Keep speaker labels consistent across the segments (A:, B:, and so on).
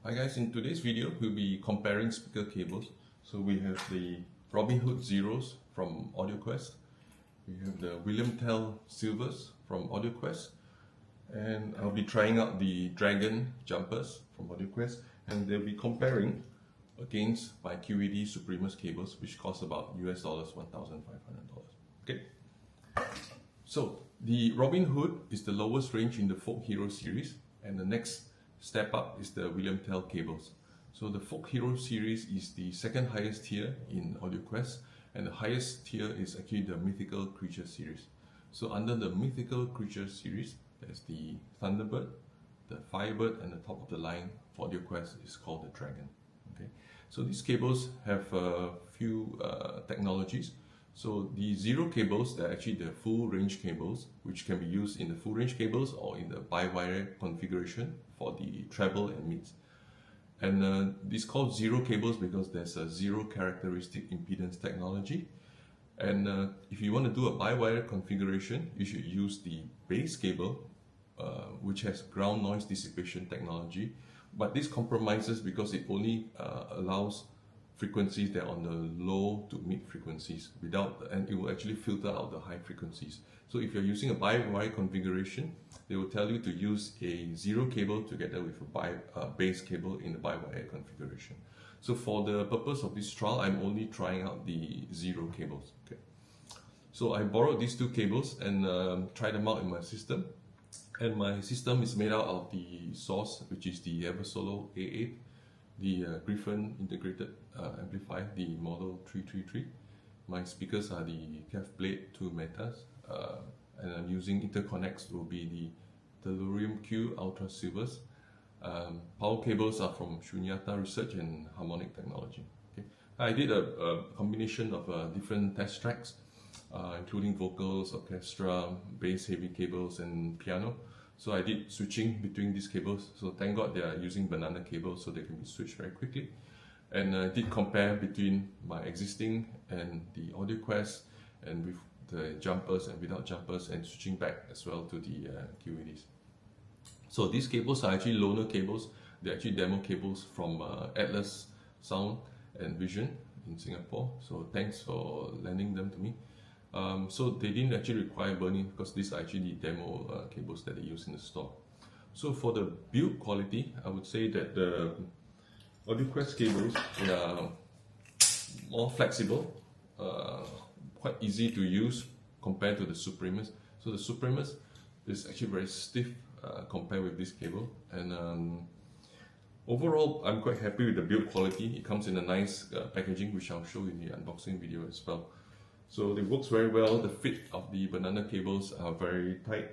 A: Hi guys, in today's video we'll be comparing speaker cables. So we have the Robin Hood Zeros from Audioquest, we have the William Tell Silvers from Audioquest, and I'll be trying out the Dragon jumpers from Audioquest, and they'll be comparing against my QED Supremus cables, which cost about US dollars $1,500. Okay, so the Robin Hood is the lowest range in the Folk Hero series, and the next step up is the William Tell cables. So the Folk Hero series is the second highest tier in Audioquest, and the highest tier is actually the Mythical Creature series. So under the Mythical Creature series, there's the Thunderbird, the Firebird, and the top of the line for Audioquest is called the Dragon. Okay, so these cables have a few technologies. So the Zero cables, they're actually the full range cables, which can be used in the full range cables or in the bi-wire configuration for the treble and mids. And this is called Zero cables because there's a zero characteristic impedance technology. And if you want to do a bi-wire configuration, you should use the base cable, which has ground noise dissipation technology. But this compromises because it only allows frequencies that are on the low to mid frequencies and it will actually filter out the high frequencies. So if you're using a bi-wire configuration, they will tell you to use a Zero cable together with a base cable in the bi-wire configuration. So for the purpose of this trial, I'm only trying out the Zero cables. Okay. So I borrowed these two cables and tried them out in my system. And my system is made out of the source, which is the Eversolo A8, the Griffin integrated amplifier, the model 333. My speakers are the Blade 2 Metas, and I'm using interconnects will be the Tellurium Q Ultra Silvers. Power cables are from Shunyata Research and Harmonic Technology. Okay. I did a combination of different test tracks, including vocals, orchestra, bass heavy cables, and piano. So I did switching between these cables. So thank God they are using banana cables so they can be switched very quickly. And I did compare between my existing and the Audioquest, and with the jumpers and without jumpers, and switching back as well to the QEDs. So these cables are actually loaner cables. They're actually demo cables from Atlas Sound and Vision in Singapore. So thanks for lending them to me. So they didn't actually require burning because these are actually the demo cables that they use in the store. So for the build quality, I would say that the Audioquest cables, they are more flexible, quite easy to use compared to the Supremus. So the Supremus is actually very stiff compared with this cable, and overall I'm quite happy with the build quality. It comes in a nice packaging, which I'll show in the unboxing video as well. So it works very well. The fit of the banana cables are very tight.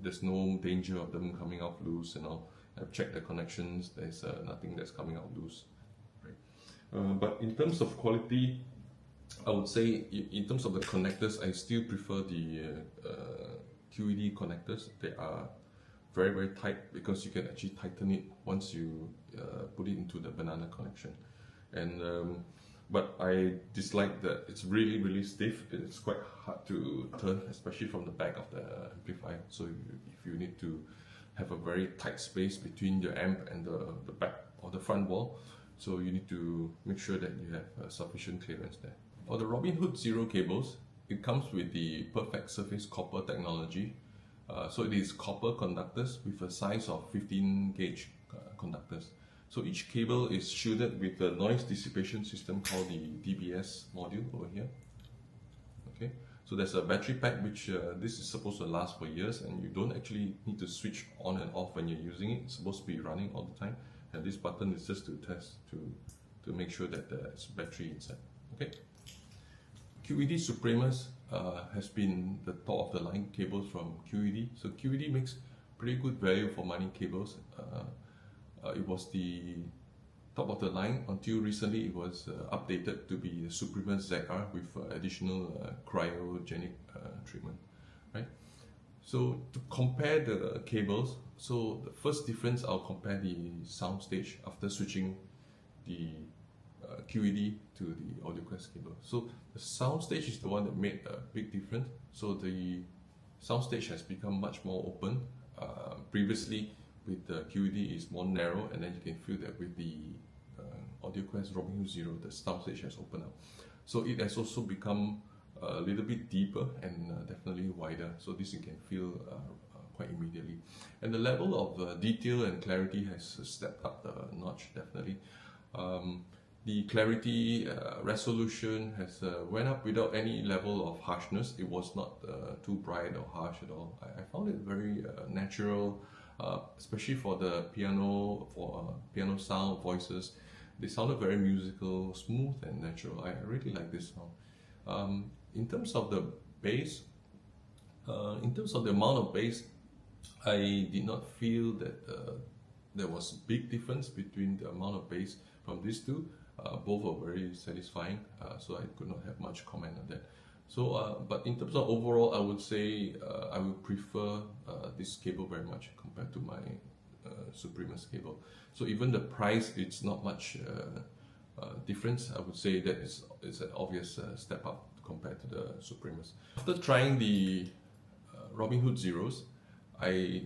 A: There's no danger of them coming out loose and all. I've checked the connections. There's nothing that's coming out loose. Right. But in terms of quality, I would say in terms of the connectors, I still prefer the QED connectors. They are very, very tight because you can actually tighten it once you put it into the banana connection. And but I dislike that it's really, really stiff. It's quite hard to turn, especially from the back of the amplifier. So if you need to have a very tight space between your amp and the back or the front wall, so you need to make sure that you have sufficient clearance there. For the Robin Hood Zero cables, it comes with the Perfect Surface Copper technology. So it is copper conductors with a size of 15 gauge conductors. So each cable is shielded with a noise dissipation system called the DBS module over here. Okay, so there's a battery pack which this is supposed to last for years, and you don't actually need to switch on and off when you're using it. It's supposed to be running all the time, and this button is just to test to make sure that there's battery inside. Okay. QED Supremus has been the top of the line cables from QED. So QED makes pretty good value for money cables. It was the top of the line until recently. It was updated to be the Supremus ZR with additional cryogenic treatment. Right. So to compare the cables, so the first difference, I'll compare the soundstage after switching the QED to the Audioquest cable. So the soundstage is the one that made a big difference. So the soundstage has become much more open. Previously, with the QED is more narrow, and then you can feel that with the Audioquest Robin Hood Zero, the soundstage has opened up. So it has also become a little bit deeper and definitely wider. So this you can feel quite immediately. And the level of detail and clarity has stepped up a notch, definitely. The clarity, resolution has went up without any level of harshness. It was not too bright or harsh at all. I found it very natural, especially for the piano, piano sound, voices. They sounded very musical, smooth and natural. I really like this sound. In terms of the bass, in terms of the amount of bass, I did not feel that there was a big difference between the amount of bass from these two. Both are very satisfying, so I could not have much comment on that. So, but in terms of overall, I would say I would prefer this cable very much compared to my Supremus cable. So even the price, it's not much difference. I would say that it's an obvious step up compared to the Supremus. After trying the Robin Hood Zeros, I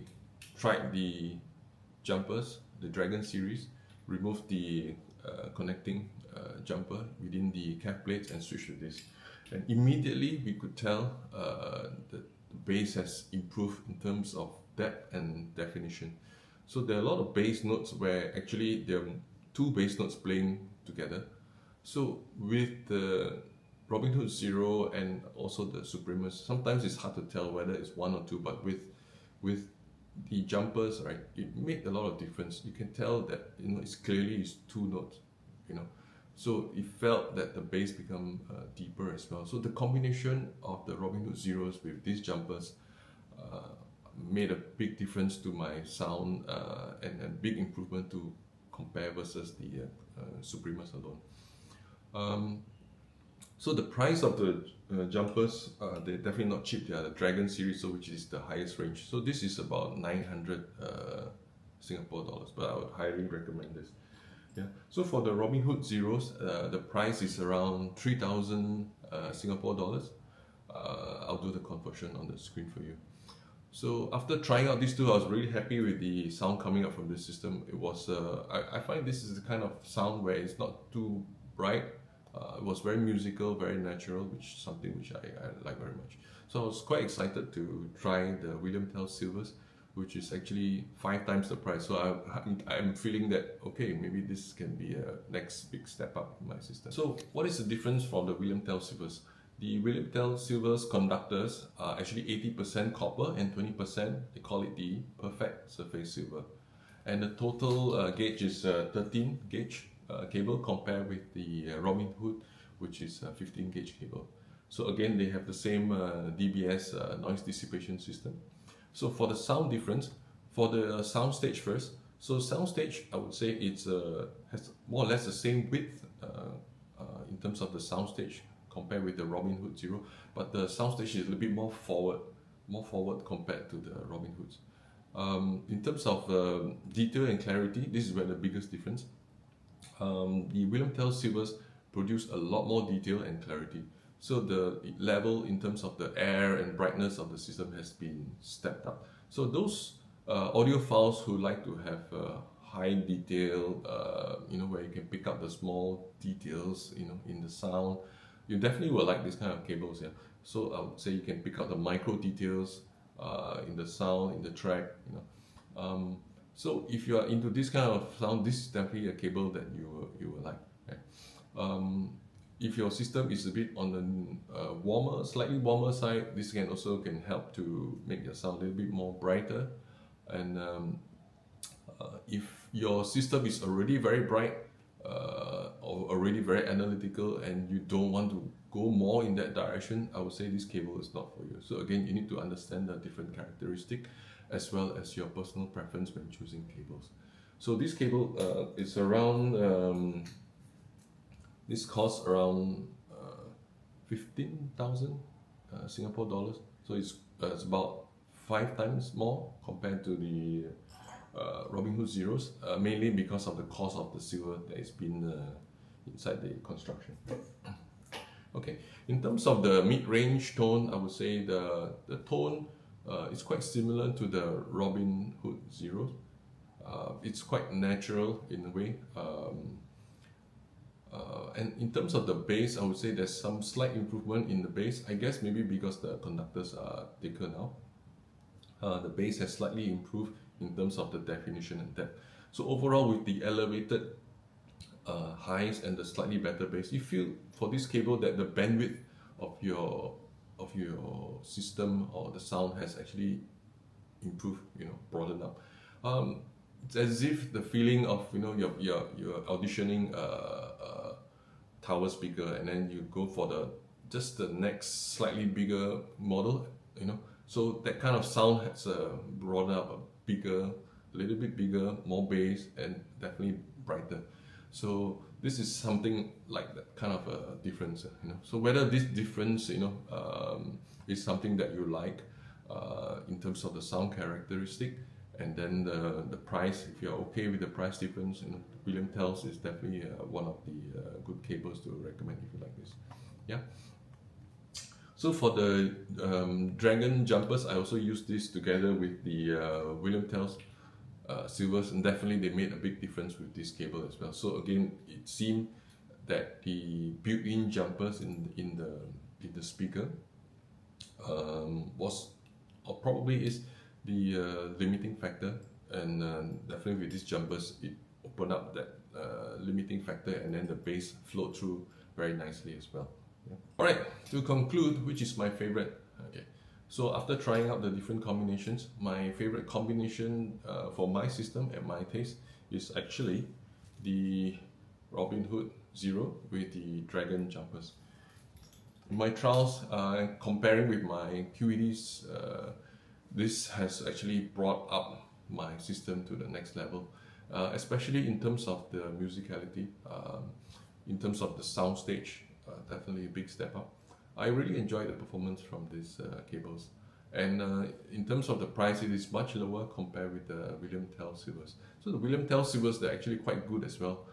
A: tried the jumpers, the Dragon series, removed the connecting jumper within the cap plates and switched to this. And immediately we could tell the bass has improved in terms of depth and definition. So there are a lot of bass notes where actually there are two bass notes playing together. So with the Robin Hood Zero and also the Supremus, sometimes it's hard to tell whether it's one or two, but with the jumpers, right, it made a lot of difference. You can tell that it's clearly two notes, So it felt that the bass become deeper as well. So the combination of the Robin Hood Zeros with these jumpers made a big difference to my sound and a big improvement to compare versus the Supremus alone. So the price of the jumpers, they're definitely not cheap. They are the Dragon series, so which is the highest range. So this is about 900 Singapore dollars, but I would highly recommend this. Yeah. So for the Robin Hood Zeros, the price is around 3,000 Singapore dollars. I'll do the conversion on the screen for you. So after trying out these two, I was really happy with the sound coming up from the system. It was, I find this is the kind of sound where it's not too bright. It was very musical, very natural, which is something which I like very much. So I was quite excited to try the William Tell Silvers, which is actually 5 times the price. So I'm feeling that, okay, maybe this can be a next big step up in my system. So what is the difference from the William Tell Silvers? The William Tell Silvers conductors are actually 80% copper and 20%, they call it the perfect surface silver. And the total gauge is 13 gauge cable compared with the Robin Hood, which is a 15 gauge cable. So again, they have the same DBS noise dissipation system. So for the sound difference, for the soundstage first, so soundstage, I would say it's has more or less the same width in terms of the soundstage compared with the Robin Hood Zero, but the soundstage is a little bit more forward compared to the Robin Hoods. In terms of detail and clarity, this is where the biggest difference. The William Tell Silvers produce a lot more detail and clarity. So the level in terms of the air and brightness of the system has been stepped up. So those audiophiles who like to have high detail, where you can pick up the small details, in the sound, you definitely will like this kind of cables here. So I would say you can pick up the micro details in the sound, in the track, So if you are into this kind of sound, this is definitely a cable that you will like. Okay? If your system is a bit on the slightly warmer side, this can help to make your sound a little bit more brighter. And if your system is already very bright or already very analytical and you don't want to go more in that direction, I would say this cable is not for you. So again, you need to understand the different characteristics as well as your personal preference when choosing cables. So this cable is around, this costs around 15,000 Singapore dollars. So it's about 5 times more compared to the Robin Hood Zeros, mainly because of the cost of the silver that has been inside the construction. Okay, in terms of the mid-range tone, I would say the tone is quite similar to the Robin Hood Zeros. It's quite natural in a way. And in terms of the bass, I would say there's some slight improvement in the bass. I guess maybe because the conductors are thicker now. The bass has slightly improved in terms of the definition and depth. So overall, with the elevated highs and the slightly better bass, you feel for this cable that the bandwidth of your system or the sound has actually improved, broadened up. It's as if the feeling of you're auditioning a tower speaker, and then you go for the next slightly bigger model, so that kind of sound has broadened up, a little bit bigger, more bass, and definitely brighter. So this is something like that kind of a difference, So whether this difference, is something that you like in terms of the sound characteristic, and then the price, if you're okay with the price difference, William Tell's is definitely one of the good cables to recommend if you like this. Yeah. So for the Dragon jumpers, I also use this together with the William Tell's silvers, and definitely they made a big difference with this cable as well. So again, it seemed that the built-in jumpers in the speaker was, or probably is, the limiting factor, and definitely with these jumpers it opened up that limiting factor, and then the bass flowed through very nicely as well. Yeah. Alright, to conclude, which is my favorite? Okay, so after trying out the different combinations, my favorite combination for my system and my taste is actually the Robin Hood Zero with the Dragon jumpers. In my trials, comparing with my QEDs, this has actually brought up my system to the next level, especially in terms of the musicality, in terms of the sound stage, definitely a big step up. I really enjoy the performance from these cables, and in terms of the price, it is much lower compared with the William Tell silvers. So the William Tell silvers, they're actually quite good as well.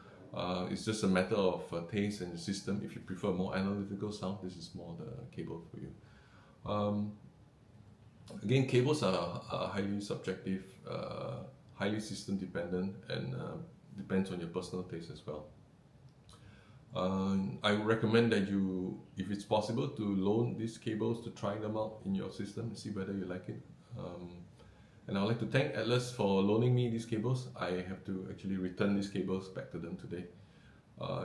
A: It's just a matter of taste and the system. If you prefer more analytical sound, this is more the cable for you. Again, cables are highly subjective, highly system dependent, and depends on your personal taste as well. I would recommend that you, if it's possible, to loan these cables to try them out in your system and see whether you like it. And I'd like to thank Atlas for loaning me these cables. I have to actually return these cables back to them today.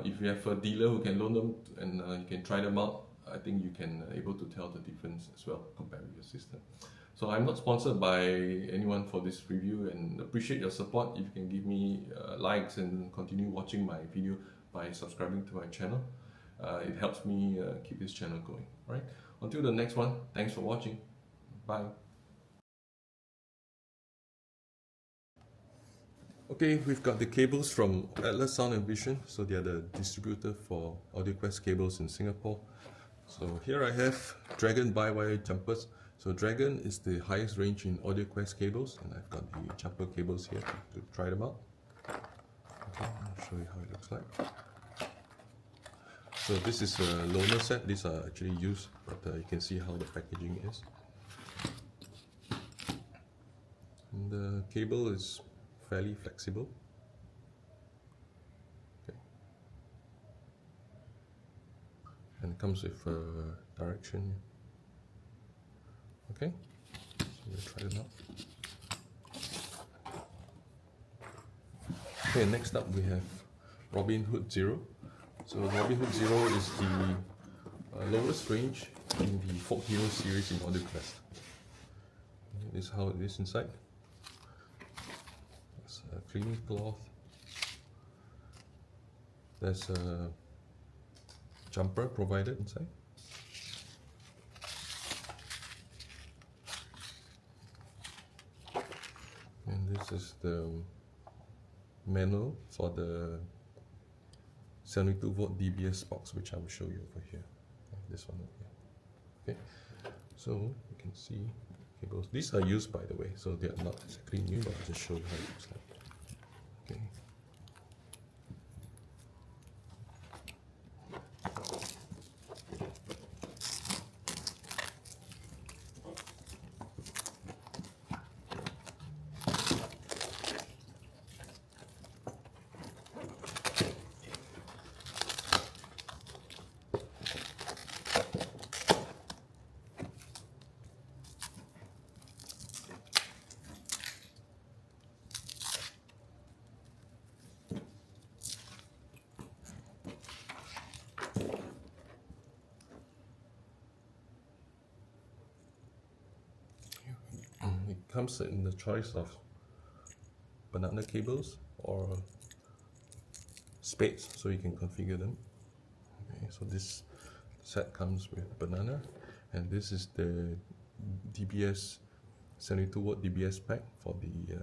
A: If you have a dealer who can loan them and you can try them out, I think you can able to tell the difference as well compared with your system. So I'm not sponsored by anyone for this review, and appreciate your support. If you can give me likes and continue watching my video by subscribing to my channel, it helps me keep this channel going. All right, until the next one, thanks for watching. Bye. Okay, we've got the cables from Atlas Sound and Vision. So they are the distributor for Audioquest cables in Singapore. So here I have Dragon by-wire jumpers. So Dragon is the highest range in Audioquest cables, and I've got the jumper cables here to try them out. Okay, I'll show you how it looks like. So this is a loaner set. These are actually used, but you can see how the packaging is. And the cable is fairly flexible. Okay. And it comes with direction. Okay, so we'll try them out. Okay, next up we have Robin Hood Zero. So Robin Hood Zero is the lowest range in the Folk Hero series in Audioquest. This is how it is inside. There's a cleaning cloth. There's a jumper provided inside. And this is the manual for the 72 volt DBS box, which I will show you over here. This one over here. Okay, so you can see cables. These are used, by the way, so they are not exactly new, but I'll just show you how it looks like. Okay. comes in the choice of banana cables or spades, so you can configure them. Okay, so this set comes with banana, and this is the DBS 72 watt DBS pack for the you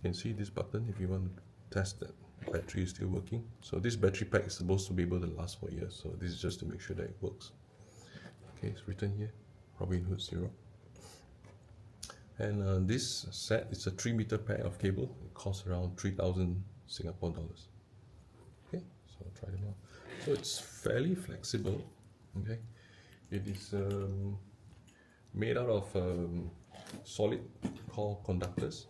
A: can see this button if you want to test that battery is still working. So this battery pack is supposed to be able to last for years, so this is just to make sure that it works. Okay, it's written here, Robin Hood Zero. And this set is a 3-meter pack of cable. It costs around 3,000 Singapore dollars. Okay, so I'll try them out. So it's fairly flexible. Okay, it is made out of solid core conductors,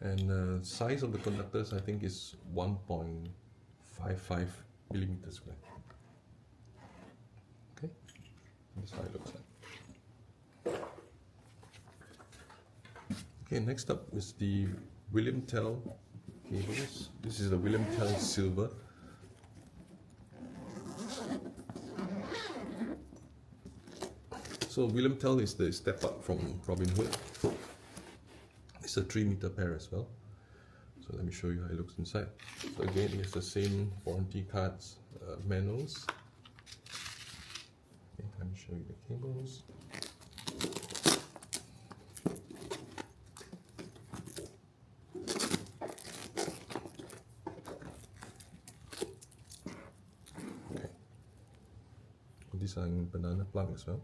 A: and the size of the conductors I think is 1.55 millimeters square. Okay, that's how it looks like. Okay, next up is the William Tell cables. This is the William Tell Silver. So William Tell is the step up from Robin Hood. It's a 3-meter pair as well. So let me show you how it looks inside. So again, it's the same warranty cards, manuals. Okay, let me show you the cables. Okay, these are in banana plug as well.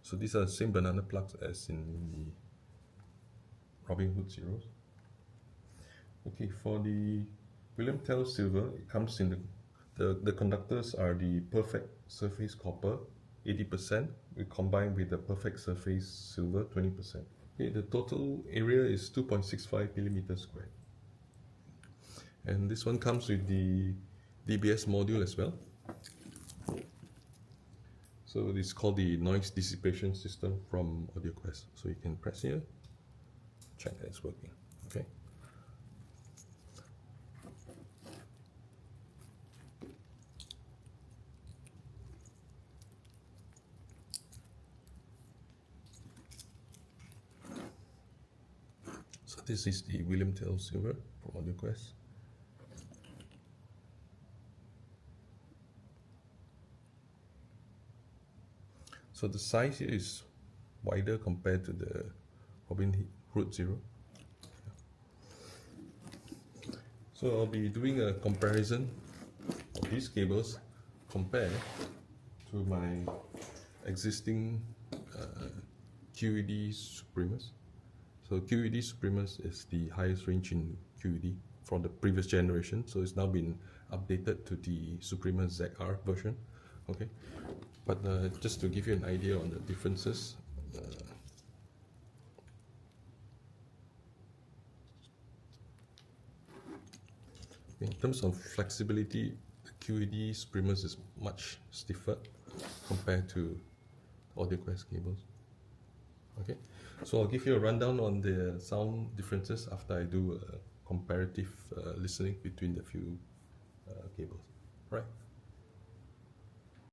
A: So these are the same banana plugs as in the Robin Hood Zeros. Okay, for the William Tell Silver, it comes in the conductors are the perfect surface copper 80%, we combine with the perfect surface silver 20%. Okay, the total area is 2.65 millimeters squared. And this one comes with the DBS module as well. So it's called the noise dissipation system from Audioquest. So you can press here, check that it's working. Okay. So this is the William Tell Silver from Audioquest. So the size here is wider compared to the Robin Hood Zero. So I'll be doing a comparison of these cables compared to my existing QED Supremus. So QED Supremus is the highest range in QED from the previous generation. So it's now been updated to the Supremus ZR version. Okay, but just to give you an idea on the differences. In terms of flexibility, the QED Supremus is much stiffer compared to Audioquest cables. Okay, so I'll give you a rundown on the sound differences after I do a comparative listening between the few cables. Right.